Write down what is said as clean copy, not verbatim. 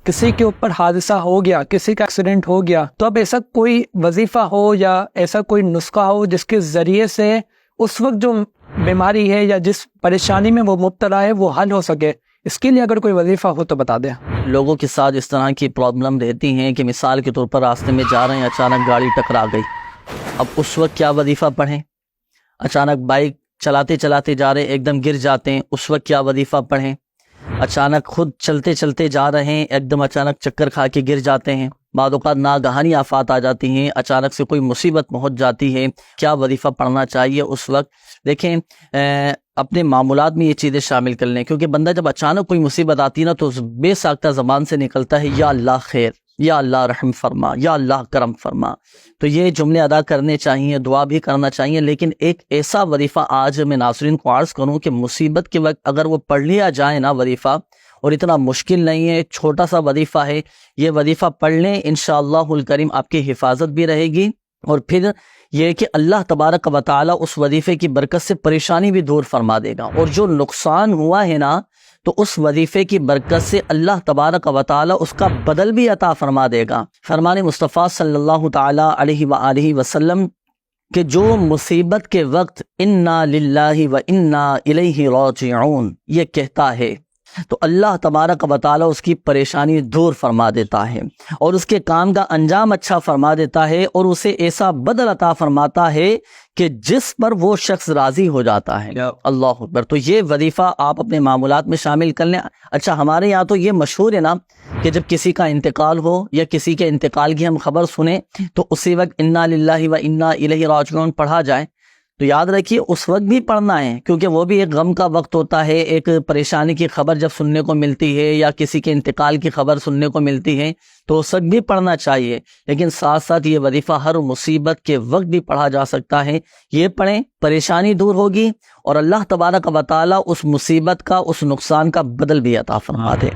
کسی کے اوپر حادثہ ہو گیا، کسی کا ایکسیڈنٹ ہو گیا، تو اب ایسا کوئی وظیفہ ہو یا ایسا کوئی نسخہ ہو جس کے ذریعے سے اس وقت جو بیماری ہے یا جس پریشانی میں وہ مبتلا ہے وہ حل ہو سکے، اس کے لیے اگر کوئی وظیفہ ہو تو بتا دیں۔ لوگوں کے ساتھ اس طرح کی پرابلم رہتی ہیں کہ مثال کے طور پر راستے میں جا رہے ہیں، اچانک گاڑی ٹکرا گئی، اب اس وقت کیا وظیفہ پڑھیں؟ اچانک بائک چلاتے چلاتے جا رہے ایک دم گر جاتے ہیں، اس وقت کیا وظیفہ پڑھیں؟ اچانک خود چلتے چلتے جا رہے ہیں، ایک دم اچانک چکر کھا کے گر جاتے ہیں، بعض اوقات ناگہانی آفات آ جاتی ہیں، اچانک سے کوئی مصیبت پہنچ جاتی ہے، کیا وظیفہ پڑھنا چاہیے اس وقت؟ دیکھیں اپنے معمولات میں یہ چیزیں شامل کر لیں، کیونکہ بندہ جب اچانک کوئی مصیبت آتی ہے نا تو بے ساختہ زبان سے نکلتا ہے یا اللہ خیر، یا اللہ رحم فرما، یا اللہ کرم فرما، تو یہ جملے ادا کرنے چاہیے، دعا بھی کرنا چاہیے۔ لیکن ایک ایسا وظیفہ آج میں ناظرین کو عرض کروں کہ مصیبت کے وقت اگر وہ پڑھ لیا جائے نا وظیفہ، اور اتنا مشکل نہیں ہے، چھوٹا سا وظیفہ ہے، یہ وظیفہ پڑھ لیں انشاءاللہ الکریم آپ کی حفاظت بھی رہے گی، اور پھر یہ کہ اللہ تبارک و تعالی اس وظیفے کی برکت سے پریشانی بھی دور فرما دے گا، اور جو نقصان ہوا ہے نا تو اس وظیفے کی برکت سے اللہ تبارک و تعالی اس کا بدل بھی عطا فرما دے گا۔ فرمان مصطفیٰ صلی اللہ تعالی علیہ وآلہ وسلم کہ جو مصیبت کے وقت انا للہ و انا الیہ راجعون یہ کہتا ہے تو اللہ تبارک و تعالی اس کی پریشانی دور فرما دیتا ہے، اور اس کے کام کا انجام اچھا فرما دیتا ہے، اور اسے ایسا بدل عطا فرماتا ہے کہ جس پر وہ شخص راضی ہو جاتا ہے۔ اللہ اکبر۔ تو یہ وظیفہ آپ اپنے معمولات میں شامل کر لیں۔ اچھا ہمارے یہاں تو یہ مشہور ہے نا کہ جب کسی کا انتقال ہو یا کسی کے انتقال کی ہم خبر سنیں تو اسی وقت انا للہ و انا الیہ راجعون پڑھا جائے، تو یاد رکھیے اس وقت بھی پڑھنا ہے، کیونکہ وہ بھی ایک غم کا وقت ہوتا ہے، ایک پریشانی کی خبر جب سننے کو ملتی ہے یا کسی کے انتقال کی خبر سننے کو ملتی ہے تو اس وقت بھی پڑھنا چاہیے، لیکن ساتھ ساتھ یہ وظیفہ ہر مصیبت کے وقت بھی پڑھا جا سکتا ہے۔ یہ پڑھیں، پریشانی دور ہوگی اور اللہ تبارک و تعالی اس مصیبت کا، اس نقصان کا بدل بھی عطا فرما دے۔